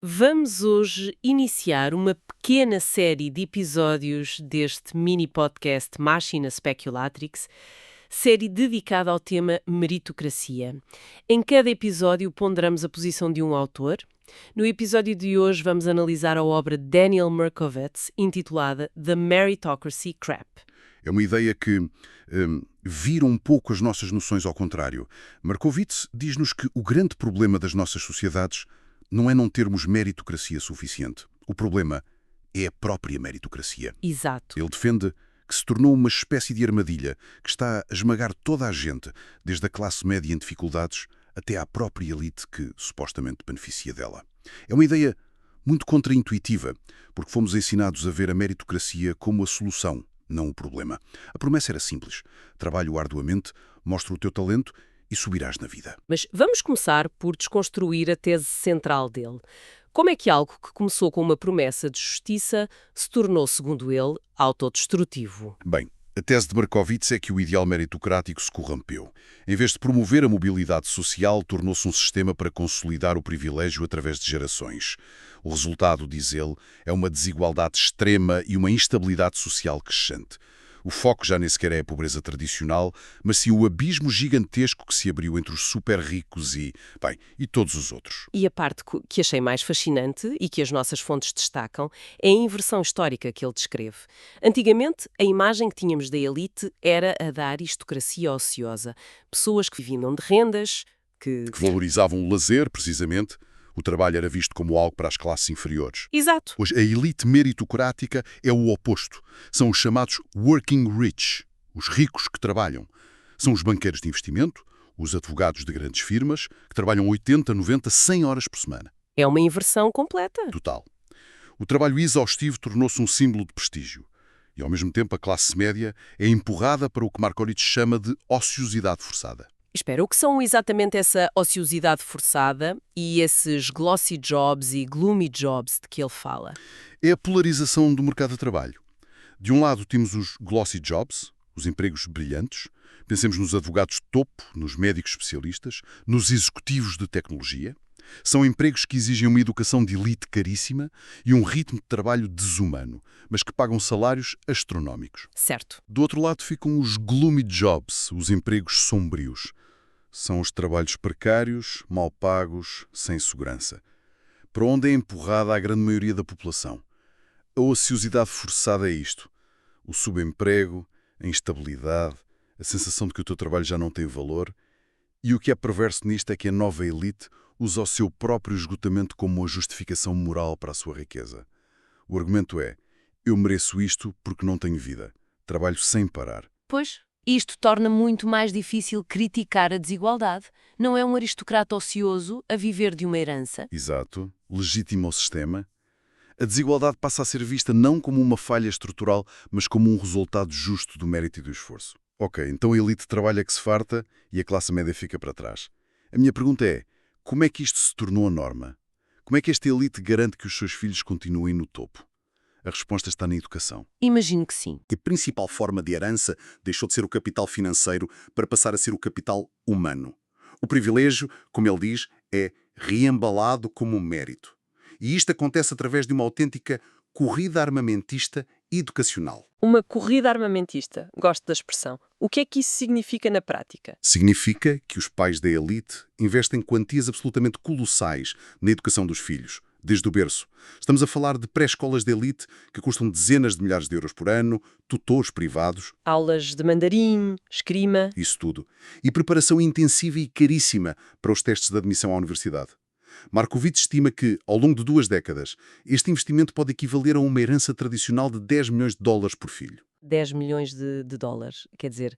Vamos hoje iniciar uma pequena série de episódios deste mini podcast Machina Speculatrix, série dedicada ao tema meritocracia. Em cada episódio ponderamos a posição de um autor. No episódio de hoje vamos analisar a obra de Daniel Merkovits, intitulada The Meritocracy Trap. É uma ideia que vira um pouco as nossas noções ao contrário. Merkovits diz-nos que o grande problema das nossas sociedades não é não termos meritocracia suficiente. O problema é a própria meritocracia. Exato. Ele defende que se tornou uma espécie de armadilha que está a esmagar toda a gente, desde a classe média em dificuldades até à própria elite que supostamente beneficia dela. É uma ideia muito contraintuitiva, porque fomos ensinados a ver a meritocracia como a solução, não o problema. A promessa era simples. Trabalha arduamente, mostra o teu talento e subirás na vida. Mas vamos começar por desconstruir a tese central dele. Como é que algo que começou com uma promessa de justiça se tornou, segundo ele, autodestrutivo? Bem, a tese de Merkovits é que o ideal meritocrático se corrompeu. Em vez de promover a mobilidade social, tornou-se um sistema para consolidar o privilégio através de gerações. O resultado, diz ele, é uma desigualdade extrema e uma instabilidade social crescente. O foco já nem sequer é a pobreza tradicional, mas sim o abismo gigantesco que se abriu entre os super ricos e todos os outros. E a parte que achei mais fascinante e que as nossas fontes destacam é a inversão histórica que ele descreve. Antigamente, a imagem que tínhamos da elite era a da aristocracia ociosa. Pessoas que viviam de rendas, Que valorizavam o lazer, precisamente. O trabalho era visto como algo para as classes inferiores. Exato. Hoje, a elite meritocrática é o oposto. São os chamados working rich, os ricos que trabalham. São os banqueiros de investimento, os advogados de grandes firmas, que trabalham 80, 90, 100 horas por semana. É uma inversão completa. Total. O trabalho exaustivo tornou-se um símbolo de prestígio. E, ao mesmo tempo, a classe média é empurrada para o que Merkovits chama de ociosidade forçada. Espera, o que são exatamente essa ociosidade forçada e esses glossy jobs e gloomy jobs de que ele fala? É a polarização do mercado de trabalho. De um lado temos os glossy jobs, os empregos brilhantes. Pensemos nos advogados de topo, nos médicos especialistas, nos executivos de tecnologia. São empregos que exigem uma educação de elite caríssima e um ritmo de trabalho desumano, mas que pagam salários astronómicos. Certo. Do outro lado ficam os gloomy jobs, os empregos sombrios. São os trabalhos precários, mal pagos, sem segurança. Para onde é empurrada a grande maioria da população. A ociosidade forçada é isto. O subemprego, a instabilidade, a sensação de que o teu trabalho já não tem valor. E o que é perverso nisto é que a nova elite usa o seu próprio esgotamento como uma justificação moral para a sua riqueza. O argumento é: eu mereço isto porque não tenho vida. Trabalho sem parar. Pois, isto torna muito mais difícil criticar a desigualdade. Não é um aristocrata ocioso a viver de uma herança. Exato. Legitima o sistema. A desigualdade passa a ser vista não como uma falha estrutural, mas como um resultado justo do mérito e do esforço. Ok, então a elite trabalha que se farta e a classe média fica para trás. A minha pergunta é: como é que isto se tornou a norma? Como é que esta elite garante que os seus filhos continuem no topo? A resposta está na educação. Imagino que sim. A principal forma de herança deixou de ser o capital financeiro para passar a ser o capital humano. O privilégio, como ele diz, é reembalado como um mérito. E isto acontece através de uma autêntica corrida armamentista educacional. Uma corrida armamentista. Gosto da expressão. O que é que isso significa na prática? Significa que os pais da elite investem quantias absolutamente colossais na educação dos filhos, desde o berço. Estamos a falar de pré-escolas de elite que custam dezenas de milhares de euros por ano, tutores privados, Aulas de mandarim, esgrima. isso tudo. E preparação intensiva e caríssima para os testes de admissão à universidade. Merkovits estima que, ao longo de 2 décadas, este investimento pode equivaler a uma herança tradicional de 10 milhões de dólares por filho. 10 milhões de dólares. Quer dizer,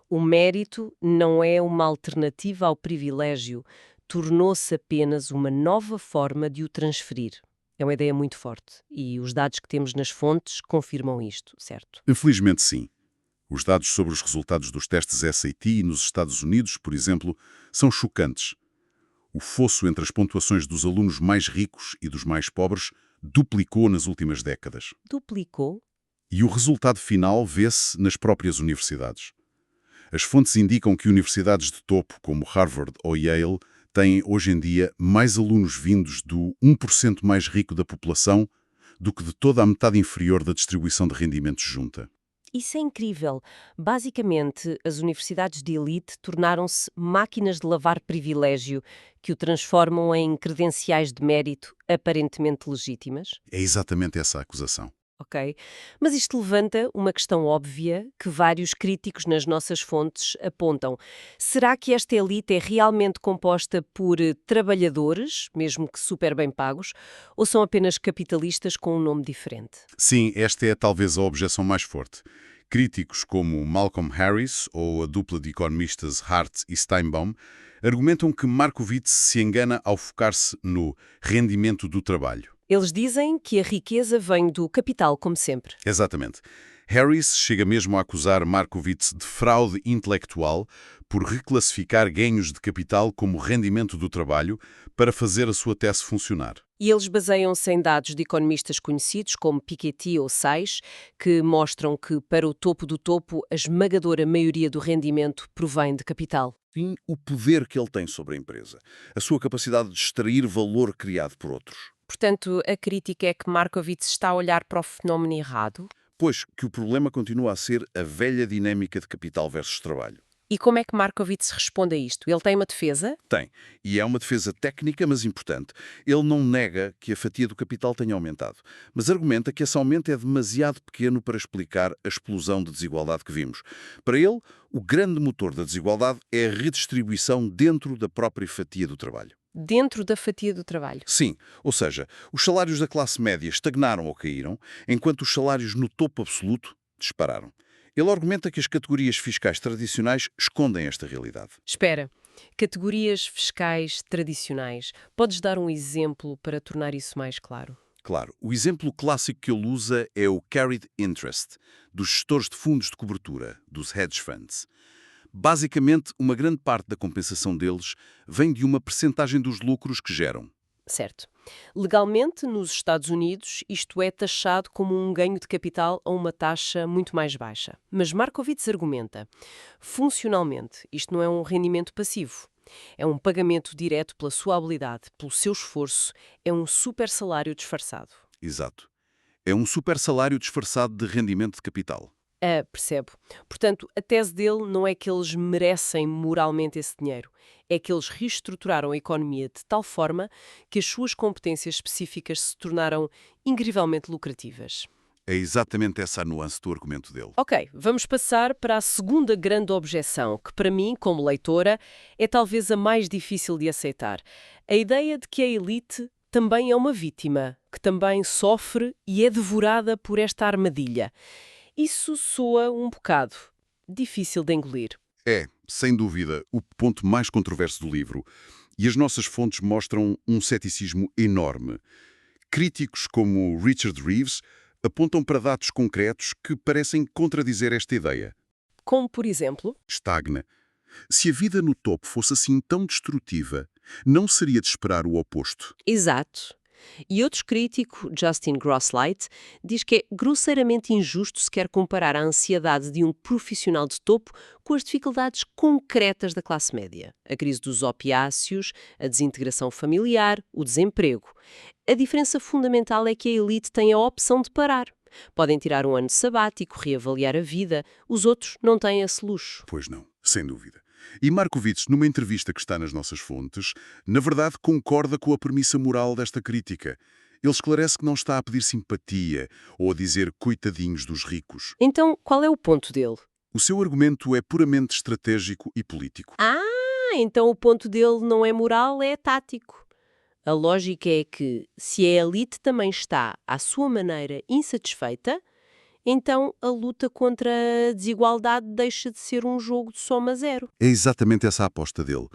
o mérito não é uma alternativa ao privilégio, tornou-se apenas uma nova forma de o transferir. É uma ideia muito forte e os dados que temos nas fontes confirmam isto, certo? Infelizmente, sim. Os dados sobre os resultados dos testes SAT nos Estados Unidos, por exemplo, são chocantes. O fosso entre as pontuações dos alunos mais ricos e dos mais pobres duplicou nas últimas décadas. Duplicou? E o resultado final vê-se nas próprias universidades. As fontes indicam que universidades de topo, como Harvard ou Yale, tem, hoje em dia, mais alunos vindos do 1% mais rico da população do que de toda a metade inferior da distribuição de rendimentos junta. Isso é incrível. Basicamente, as universidades de elite tornaram-se máquinas de lavar privilégio que o transformam em credenciais de mérito aparentemente legítimas. É exatamente essa a acusação. Ok? Mas isto levanta uma questão óbvia que vários críticos nas nossas fontes apontam. Será que esta elite é realmente composta por trabalhadores, mesmo que super bem pagos, ou são apenas capitalistas com um nome diferente? Sim, esta é talvez a objeção mais forte. Críticos como Malcolm Harris ou a dupla de economistas Hart e Steinbaum argumentam que Markowitz se engana ao focar-se no rendimento do trabalho. Eles dizem que a riqueza vem do capital, como sempre. Exatamente. Harris chega mesmo a acusar Markowitz de fraude intelectual por reclassificar ganhos de capital como rendimento do trabalho para fazer a sua tese funcionar. E eles baseiam-se em dados de economistas conhecidos como Piketty ou Sais, que mostram que, para o topo do topo, a esmagadora maioria do rendimento provém de capital. Sim, o poder que ele tem sobre a empresa, a sua capacidade de extrair valor criado por outros. Portanto, a crítica é que Markowitz está a olhar para o fenómeno errado. Pois que o problema continua a ser a velha dinâmica de capital versus trabalho. E como é que Markowitz responde a isto? Ele tem uma defesa? Tem, e é uma defesa técnica, mas importante. Ele não nega que a fatia do capital tenha aumentado, mas argumenta que esse aumento é demasiado pequeno para explicar a explosão de desigualdade que vimos. Para ele, o grande motor da desigualdade é a redistribuição dentro da própria fatia do trabalho. Dentro da fatia do trabalho. Sim, ou seja, os salários da classe média estagnaram ou caíram, enquanto os salários no topo absoluto dispararam. Ele argumenta que as categorias fiscais tradicionais escondem esta realidade. Espera, categorias fiscais tradicionais. Podes dar um exemplo para tornar isso mais claro? Claro, o exemplo clássico que ele usa é o carried interest, dos gestores de fundos de cobertura, dos hedge funds. Basicamente, uma grande parte da compensação deles vem de uma percentagem dos lucros que geram. Certo. Legalmente, nos Estados Unidos, isto é taxado como um ganho de capital a uma taxa muito mais baixa. Mas Markowitz argumenta, funcionalmente, isto não é um rendimento passivo. É um pagamento direto pela sua habilidade, pelo seu esforço, é um super salário disfarçado. Exato. É um super salário disfarçado de rendimento de capital. Percebo. Portanto, a tese dele não é que eles merecem moralmente esse dinheiro, é que eles reestruturaram a economia de tal forma que as suas competências específicas se tornaram incrivelmente lucrativas. É exatamente essa a nuance do argumento dele. Ok, vamos passar para a segunda grande objeção, que para mim, como leitora, é talvez a mais difícil de aceitar. A ideia de que a elite também é uma vítima, que também sofre e é devorada por esta armadilha. Isso soa um bocado difícil de engolir. É, sem dúvida, o ponto mais controverso do livro. E as nossas fontes mostram um ceticismo enorme. Críticos como Richard Reeves apontam para dados concretos que parecem contradizer esta ideia. Como, por exemplo, Estagna. Se a vida no topo fosse assim tão destrutiva, não seria de esperar o oposto. exato. E outro crítico, Justin Grosslight, diz que é grosseiramente injusto se quer comparar a ansiedade de um profissional de topo com as dificuldades concretas da classe média. A crise dos opiáceos, a desintegração familiar, o desemprego. A diferença fundamental é que a elite tem a opção de parar. Podem tirar um ano sabático, reavaliar a vida. Os outros não têm esse luxo. Pois não, sem dúvida. E Markowitz, numa entrevista que está nas nossas fontes, na verdade concorda com a premissa moral desta crítica. Ele esclarece que não está a pedir simpatia ou a dizer coitadinhos dos ricos. Então, qual é o ponto dele? O seu argumento é puramente estratégico e político. Então o ponto dele não é moral, é tático. A lógica é que, se a elite também está, à sua maneira, insatisfeita, então a luta contra a desigualdade deixa de ser um jogo de soma zero. É exatamente essa a aposta dele.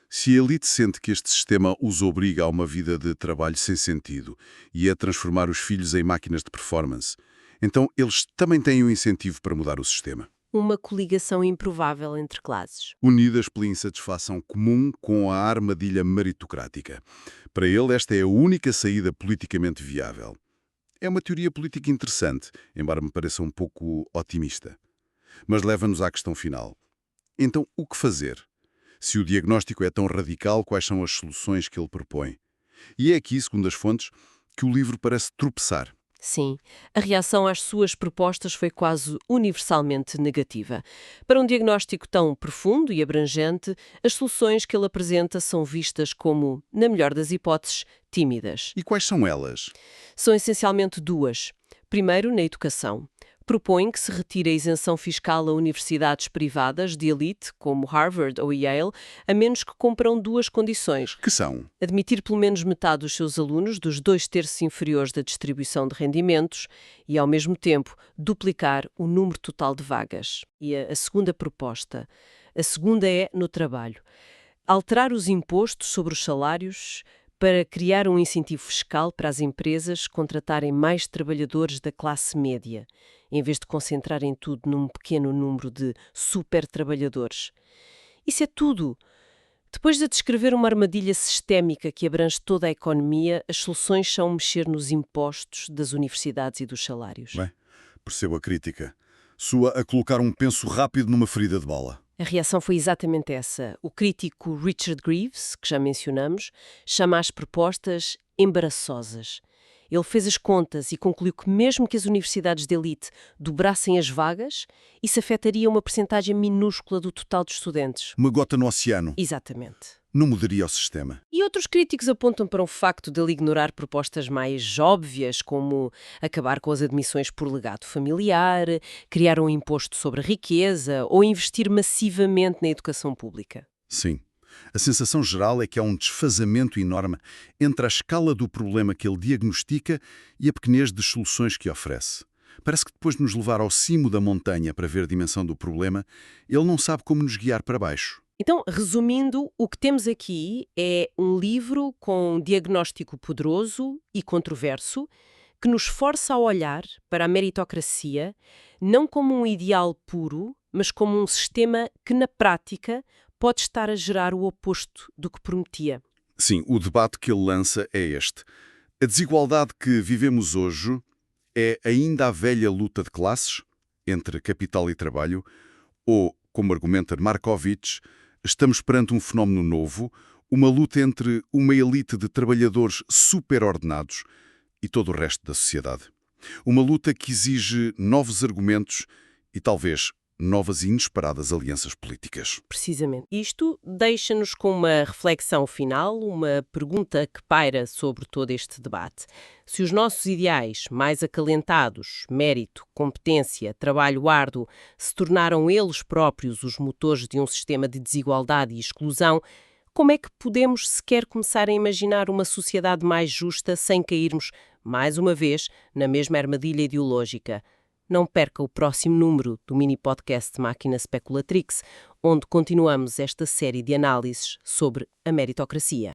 Se a elite sente que este sistema os obriga a uma vida de trabalho sem sentido e a transformar os filhos em máquinas de performance, então eles também têm um incentivo para mudar o sistema. Uma coligação improvável entre classes. Unidas pela insatisfação comum com a armadilha meritocrática. Para ele, esta é a única saída politicamente viável. É uma teoria política interessante, embora me pareça um pouco otimista. Mas leva-nos à questão final. Então, o que fazer? Se o diagnóstico é tão radical, quais são as soluções que ele propõe? E é aqui, segundo as fontes, que o livro parece tropeçar. Sim, a reação às suas propostas foi quase universalmente negativa. Para um diagnóstico tão profundo e abrangente, as soluções que ele apresenta são vistas como, na melhor das hipóteses, tímidas. E quais são elas? São essencialmente duas. Primeiro, na educação. Propõe que se retire a isenção fiscal a universidades privadas de elite, como Harvard ou Yale, a menos que cumpram duas condições. Que são? Admitir pelo menos metade dos seus alunos dos 2/3 inferiores da distribuição de rendimentos e, ao mesmo tempo, duplicar o número total de vagas. E a segunda proposta. A segunda é no trabalho. Alterar os impostos sobre os salários para criar um incentivo fiscal para as empresas contratarem mais trabalhadores da classe média, em vez de concentrarem tudo num pequeno número de super trabalhadores. Isso é tudo. Depois de descrever uma armadilha sistémica que abrange toda a economia, as soluções são mexer nos impostos das universidades e dos salários. Bem, percebo a crítica. Soa a colocar um penso rápido numa ferida de bala. A reação foi exatamente essa. O crítico Richard Greaves, que já mencionamos, chama as propostas embaraçosas. Ele fez as contas e concluiu que mesmo que as universidades de elite dobrassem as vagas, isso afetaria uma percentagem minúscula do total de estudantes. Uma gota no oceano. Exatamente. Não mudaria o sistema. E outros críticos apontam para o facto de ele ignorar propostas mais óbvias, como acabar com as admissões por legado familiar, criar um imposto sobre a riqueza ou investir massivamente na educação pública. Sim. A sensação geral é que há um desfazamento enorme entre a escala do problema que ele diagnostica e a pequenez das soluções que oferece. Parece que depois de nos levar ao cimo da montanha para ver a dimensão do problema, ele não sabe como nos guiar para baixo. Então, resumindo, o que temos aqui é um livro com um diagnóstico poderoso e controverso que nos força a olhar para a meritocracia não como um ideal puro, mas como um sistema que, na prática, pode estar a gerar o oposto do que prometia. Sim, o debate que ele lança é este. A desigualdade que vivemos hoje é ainda a velha luta de classes entre capital e trabalho ou, como argumenta Markovits, estamos perante um fenómeno novo, uma luta entre uma elite de trabalhadores superordenados e todo o resto da sociedade. Uma luta que exige novos argumentos e talvez novas e inesperadas alianças políticas. Precisamente. Isto deixa-nos com uma reflexão final, uma pergunta que paira sobre todo este debate. Se os nossos ideais mais acalentados, mérito, competência, trabalho árduo, se tornaram eles próprios os motores de um sistema de desigualdade e exclusão, como é que podemos sequer começar a imaginar uma sociedade mais justa sem cairmos, mais uma vez, na mesma armadilha ideológica? Não perca o próximo número do mini-podcast Máquina Speculatrix, onde continuamos esta série de análises sobre a meritocracia.